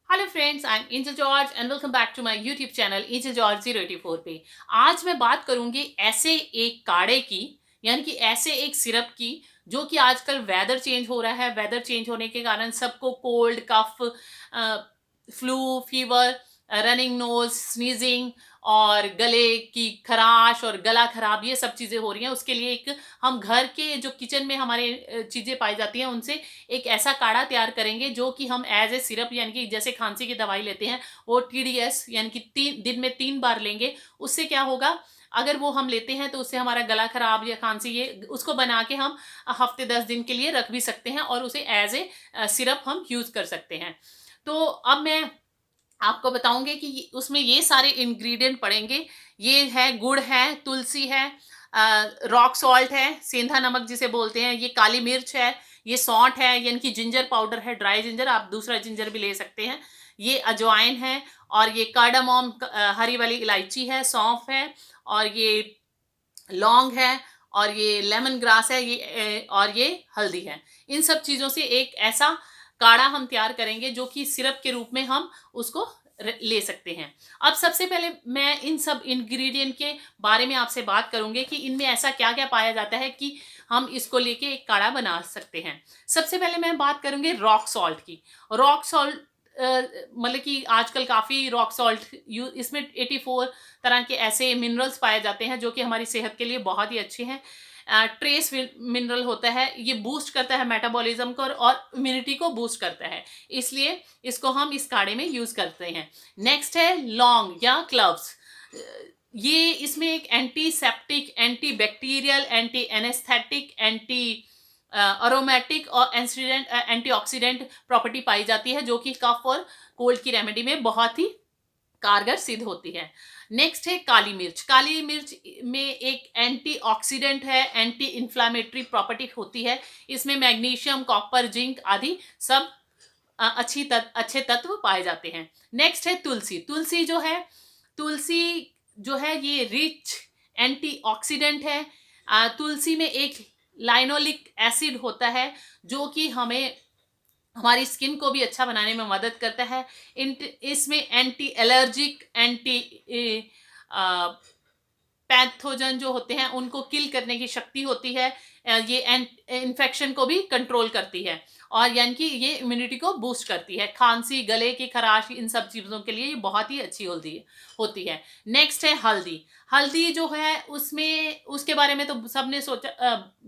Hello friends, I am Angel George and welcome back to my YouTube channel Angel George 084 पे। आज मैं बात करूंगी ऐसे एक काढ़े की, यानी कि ऐसे एक सिरप की, जो कि आजकल वेदर चेंज हो रहा है। वेदर चेंज होने के कारण सबको cold, cough, flu, fever, running nose, sneezing और गले की खराश और गला खराब, ये सब चीज़ें हो रही हैं। उसके लिए एक हम घर के जो किचन में हमारे चीज़ें पाई जाती हैं उनसे एक ऐसा काढ़ा तैयार करेंगे जो कि हम एज ए सिरप, यानी कि जैसे खांसी की दवाई लेते हैं वो TDS यानी कि 3 दिन में 3 बार लेंगे। उससे क्या होगा, अगर वो हम लेते हैं तो उससे हमारा गला खराब या खांसी, ये उसको बना के हम हफ्ते 10 दिन के लिए रख भी सकते हैं और उसे एज ए सिरप हम यूज कर सकते हैं। तो अब मैं आपको बताऊंगी कि उसमें ये सारे इंग्रेडिएंट पड़ेंगे। ये है गुड़, है तुलसी, है रॉक सॉल्ट, है सेंधा नमक जिसे बोलते हैं, ये काली मिर्च है, ये सौंठ है यानी कि जिंजर पाउडर है, ड्राई जिंजर, आप दूसरा जिंजर भी ले सकते हैं, ये अजवाइन है, और ये कार्डामोम हरी वाली इलायची है, सौंफ है, और ये लौंग है, और ये लेमन ग्रास है, ये और ये हल्दी है। इन सब चीज़ों से एक ऐसा काढ़ा हम तैयार करेंगे जो कि सिरप के रूप में हम उसको ले सकते हैं। अब सबसे पहले मैं इन सब इंग्रेडिएंट के बारे में आपसे बात करूंगी कि इनमें ऐसा क्या क्या पाया जाता है कि हम इसको लेके एक काढ़ा बना सकते हैं। सबसे पहले मैं बात करूंगी रॉक सॉल्ट की। रॉक सॉल्ट मतलब कि आजकल काफ़ी रॉक सॉल्ट इसमें 84 तरह के ऐसे मिनरल्स पाए जाते हैं जो कि हमारी सेहत के लिए बहुत ही अच्छे हैं। ट्रेस मिनरल होता है, ये बूस्ट करता है मेटाबॉलिज्म को और इम्यूनिटी को बूस्ट करता है, इसलिए इसको हम इस काढ़े में यूज करते हैं। नेक्स्ट है लौंग या क्लव्स। ये इसमें एक antiseptic, anti bacterial, anti anaesthetic, anti aromatic और एंटीऑक्सीडेंट प्रॉपर्टी पाई जाती है जो कि कफ और कोल्ड की रेमेडी में बहुत ही कारगर सिद्ध होती है। नेक्स्ट है काली मिर्च। काली मिर्च में एक एंटीऑक्सीडेंट है, एंटी इंफ्लामेटरी प्रॉपर्टी होती है। इसमें मैग्नीशियम, कॉपर, जिंक आदि सब अच्छे तत्व पाए जाते हैं। नेक्स्ट है तुलसी। तुलसी जो है ये रिच एंटीऑक्सीडेंट है। तुलसी में एक लाइनोलिक एसिड होता है जो कि हमें हमारी स्किन को भी अच्छा बनाने में मदद करता है। इसमें एंटी एलर्जिक, एंटी पैथोजन जो होते हैं उनको किल करने की शक्ति होती है। ये इन्फेक्शन को भी कंट्रोल करती है और यानी कि ये इम्यूनिटी को बूस्ट करती है। खांसी, गले की खराश, इन सब चीज़ों के लिए ये बहुत ही अच्छी होती है। नेक्स्ट है हल्दी। हल्दी जो है उसमें, उसके बारे में तो सबने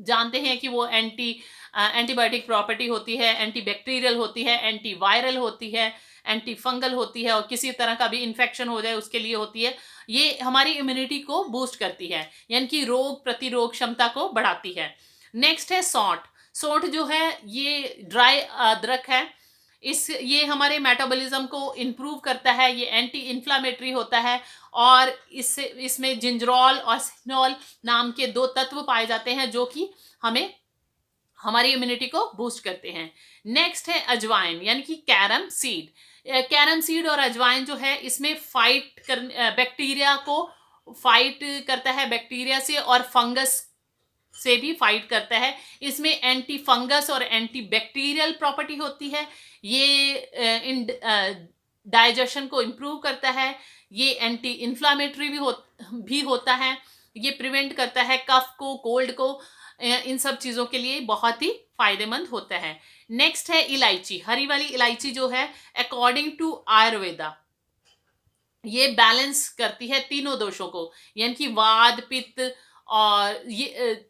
जानते हैं कि वो एंटीबायोटिक प्रॉपर्टी होती है, एंटी बैक्टीरियल होती है, एंटी वायरल होती है, एंटी फंगल होती है, और किसी तरह का भी इन्फेक्शन हो जाए उसके लिए होती है। ये हमारी इम्यूनिटी को बूस्ट करती है, यानी कि रोग प्रतिरोध क्षमता को बढ़ाती है। नेक्स्ट है सौंठ। सौंठ जो है ये ड्राई अदरक है। ये हमारे मेटाबॉलिज्म को इम्प्रूव करता है, ये एंटी इन्फ्लामेटरी होता है, और इसमें जिंजरोल और सिनोल नाम के 2 तत्व पाए जाते हैं जो कि हमें हमारी इम्यूनिटी को बूस्ट करते हैं। नेक्स्ट है अजवाइन यानी कि कैरम सीड। कैरम सीड और अजवाइन जो है इसमें बैक्टीरिया को फाइट करता है, बैक्टीरिया से, और फंगस से भी फाइट करता है। इसमें एंटी फंगस और एंटी बैक्टीरियल प्रॉपर्टी होती है। ये डाइजेशन को इम्प्रूव करता है। ये एंटी इन्फ्लामेटरी भी होता है। ये प्रिवेंट करता है कफ को, कोल्ड को, इन सब चीज़ों के लिए बहुत ही फायदेमंद होता है। नेक्स्ट है इलायची। हरी वाली इलायची जो है अकॉर्डिंग टू आयुर्वेदा ये बैलेंस करती है तीनों दोषों को, यानी कि वात, पित्त और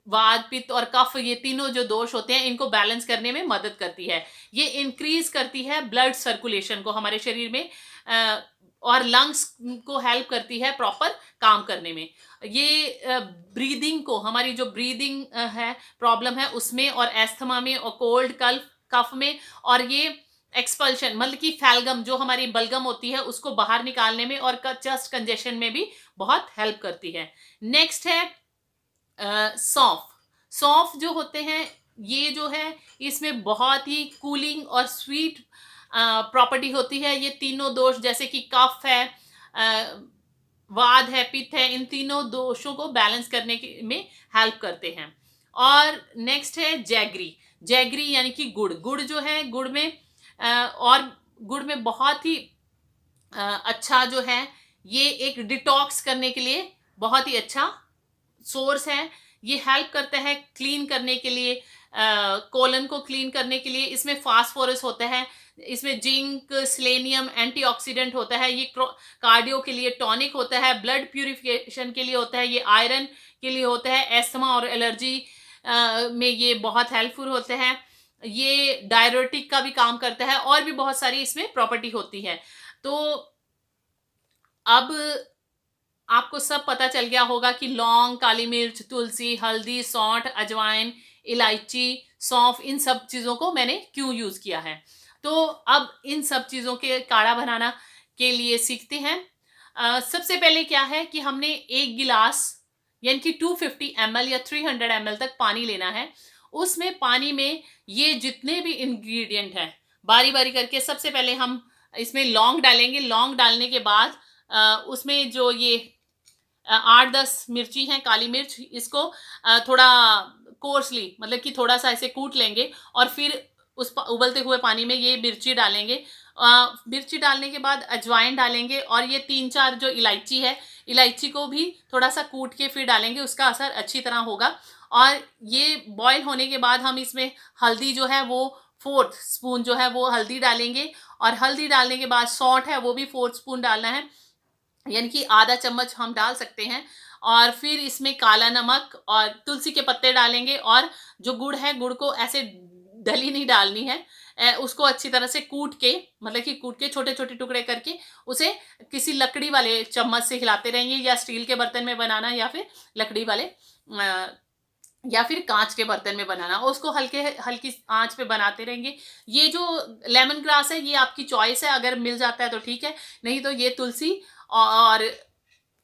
वात, पित्त और कफ, ये तीनों जो दोष होते हैं इनको बैलेंस करने में मदद करती है। ये इंक्रीज करती है ब्लड सर्कुलेशन को हमारे शरीर में, और लंग्स को हेल्प करती है प्रॉपर काम करने में। ये ब्रीदिंग को, हमारी जो ब्रीदिंग है प्रॉब्लम है उसमें, और एस्थमा में, और कोल्ड, कफ में, और ये एक्सपल्शन मतलब कि फैलगम जो हमारी बलगम होती है उसको बाहर निकालने में, और चेस्ट कंजेशन में भी बहुत हेल्प करती है। नेक्स्ट है सौंफ। सौंफ जो होते हैं ये जो है इसमें बहुत ही कूलिंग और स्वीट प्रॉपर्टी होती है। ये तीनों दोष जैसे कि कफ है, वाद है, पित्त है, इन तीनों दोषों को बैलेंस करने में हेल्प करते हैं। और नेक्स्ट है जैगरी। जैगरी यानी कि गुड़। गुड़ जो है, गुड़ में और गुड़ में बहुत ही अच्छा जो है, ये एक डिटॉक्स करने के लिए बहुत ही अच्छा सोर्स है। ये हेल्प करता है क्लीन करने के लिए, कोलन को क्लीन करने के लिए। इसमें फास्फोरस होता है, इसमें जिंक, सेलेनियम, एंटीऑक्सीडेंट होता है। ये कार्डियो के लिए टॉनिक होता है, ब्लड प्यूरिफिकेशन के लिए होता है, ये आयरन के लिए होता है, एस्थमा और एलर्जी में ये बहुत हेल्पफुल होते हैं। ये डायरेटिक का भी काम करता है, और भी बहुत सारी इसमें प्रॉपर्टी होती है। तो अब आपको सब पता चल गया होगा कि लौंग, काली मिर्च, तुलसी, हल्दी, सौंठ, अजवाइन, इलायची, सौंफ, इन सब चीज़ों को मैंने क्यों यूज़ किया है। तो अब इन सब चीज़ों के काढ़ा बनाना के लिए सीखते हैं। सबसे पहले क्या है कि हमने 1 गिलास यानी कि 250 ml या 300 ml तक पानी लेना है। उसमें पानी में ये जितने भी इंग्रेडिएंट हैं बारी बारी करके, सबसे पहले हम इसमें लौंग डालेंगे। लौंग डालने के बाद उसमें जो ये 8-10 मिर्ची हैं, काली मिर्च, इसको थोड़ा कोर्सली, मतलब कि थोड़ा सा ऐसे कूट लेंगे, और फिर उस उबलते हुए पानी में ये मिर्ची डालेंगे। मिर्ची डालने के बाद अजवाइन डालेंगे, और ये 3-4 जो इलायची है, इलायची को भी थोड़ा सा कूट के फिर डालेंगे, उसका असर अच्छी तरह होगा। और ये बॉयल होने के बाद हम इसमें हल्दी जो है वो 4th स्पून जो है वो हल्दी डालेंगे, और हल्दी डालने के बाद सौंठ है वो भी 4th स्पून डालना है, यानी कि आधा चम्मच हम डाल सकते हैं। और फिर इसमें काला नमक और तुलसी के पत्ते डालेंगे, और जो गुड़ है, गुड़ को ऐसे डली नहीं डालनी है, उसको अच्छी तरह से कूट के, मतलब कि कूट के छोटे छोटे टुकड़े करके उसे किसी लकड़ी वाले चम्मच से हिलाते रहेंगे, या स्टील के बर्तन में बनाना, या फिर लकड़ी वाले या फिर कांच के बर्तन में बनाना, उसको हल्की आंच पे बनाते रहेंगे। ये जो लेमन ग्रास है ये आपकी चॉइस है, अगर मिल जाता है तो ठीक है, नहीं तो ये तुलसी और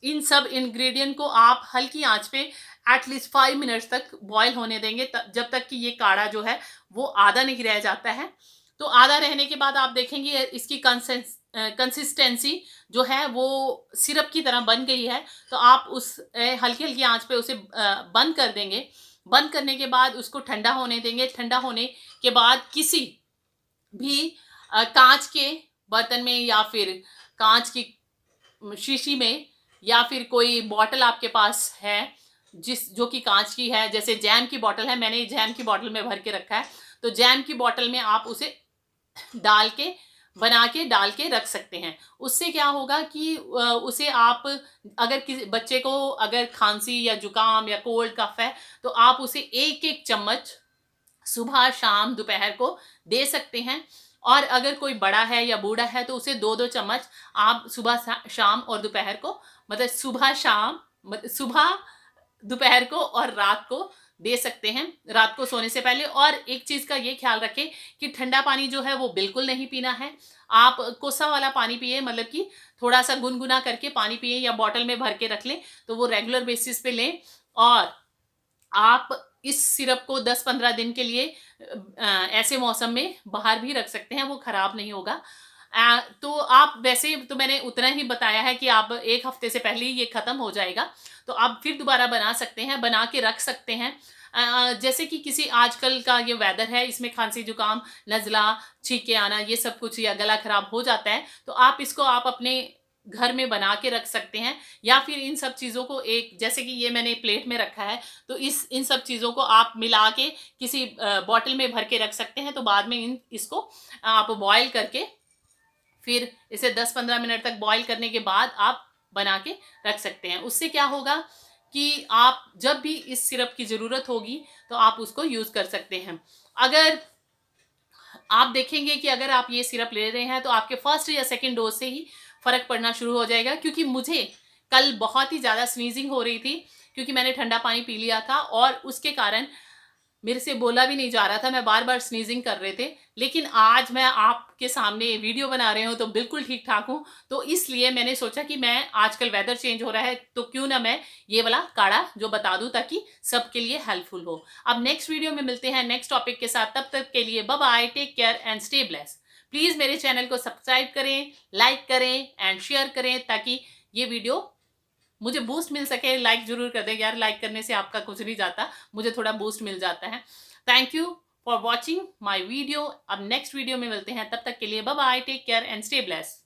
इन सब इंग्रेडिएंट को आप हल्की आंच पे एटलीस्ट 5 मिनट्स तक बॉईल होने देंगे, जब तक कि ये काढ़ा जो है वो आधा नहीं रह जाता है। तो आधा रहने के बाद आप देखेंगे इसकी कंसिस्टेंसी जो है वो सिरप की तरह बन गई है। तो आप उस हल्की हल्की आंच पे उसे बंद कर देंगे। बंद करने के बाद उसको ठंडा होने देंगे। ठंडा होने के बाद किसी भी कांच के बर्तन में, या फिर कांच की शीशी में, या फिर कोई बॉटल आपके पास है जो कि कांच की है, जैसे जैम की बॉटल है, मैंने जैम की बॉटल में भर के रखा है, तो जैम की बॉटल में आप उसे डाल के बना के डाल के रख सकते हैं। उससे क्या होगा कि उसे आप, अगर किसी बच्चे को अगर खांसी या जुकाम या कोल्ड कफ है, तो आप उसे 1-1 चम्मच सुबह, शाम, दोपहर को दे सकते हैं। और अगर कोई बड़ा है या बूढ़ा है तो उसे 2-2 चम्मच आप सुबह, शाम और दोपहर को, मतलब सुबह, दोपहर को और रात को दे सकते हैं, रात को सोने से पहले। और एक चीज़ का ये ख्याल रखें कि ठंडा पानी जो है वो बिल्कुल नहीं पीना है। आप कोसा वाला पानी पिए, मतलब कि थोड़ा सा गुनगुना करके पानी पिए, या बॉटल में भर के रख लें, तो वो रेगुलर बेसिस पे लें। और आप इस सिरप को 10-15 दिन के लिए ऐसे मौसम में बाहर भी रख सकते हैं, वो ख़राब नहीं होगा। तो आप, वैसे तो मैंने उतना ही बताया है कि आप 1 हफ्ते से पहले ही ये ख़त्म हो जाएगा, तो आप फिर दोबारा बना सकते हैं, बना के रख सकते हैं। जैसे कि किसी आजकल का ये वेदर है, इसमें खांसी, जुकाम, नज़ला, छींके आना, ये सब कुछ, या गला ख़राब हो जाता है, तो आप इसको आप अपने घर में बना के रख सकते हैं। या फिर इन सब चीज़ों को एक, जैसे कि ये मैंने प्लेट में रखा है, तो इन सब चीज़ों को आप मिला के किसी बॉटल में भर के रख सकते हैं। तो बाद में इसको आप बॉयल करके, फिर इसे 10-15 मिनट तक बॉईल करने के बाद आप बना के रख सकते हैं। उससे क्या होगा कि आप जब भी इस सिरप की ज़रूरत होगी तो आप उसको यूज़ कर सकते हैं। अगर आप देखेंगे कि अगर आप ये सिरप ले रहे हैं तो आपके फर्स्ट या सेकंड डोज से ही फ़र्क पड़ना शुरू हो जाएगा। क्योंकि मुझे कल बहुत ही ज़्यादा स्नीजिंग हो रही थी, क्योंकि मैंने ठंडा पानी पी लिया था, और उसके कारण मेरे से बोला भी नहीं जा रहा था, मैं बार बार स्नीजिंग कर रहे थे। लेकिन आज मैं आपके सामने वीडियो बना रही हूँ तो बिल्कुल ठीक ठाक हूँ। तो इसलिए मैंने सोचा कि मैं, आजकल वेदर चेंज हो रहा है, तो क्यों ना मैं ये वाला काढ़ा जो बता दूँ, ताकि सबके लिए हेल्पफुल हो। अब नेक्स्ट वीडियो में मिलते हैं नेक्स्ट टॉपिक के साथ। तब तक के लिए bye bye, take care and stay blessed. Please मेरे चैनल को सब्सक्राइब करें, लाइक करें एंड शेयर करें, ताकि ये वीडियो मुझे बूस्ट मिल सके। लाइक जरूर कर दें यार, लाइक करने से आपका कुछ नहीं जाता, मुझे थोड़ा बूस्ट मिल जाता है। Thank you for watching my video. अब नेक्स्ट वीडियो में मिलते हैं, तब तक के लिए bye bye, take care and stay blessed.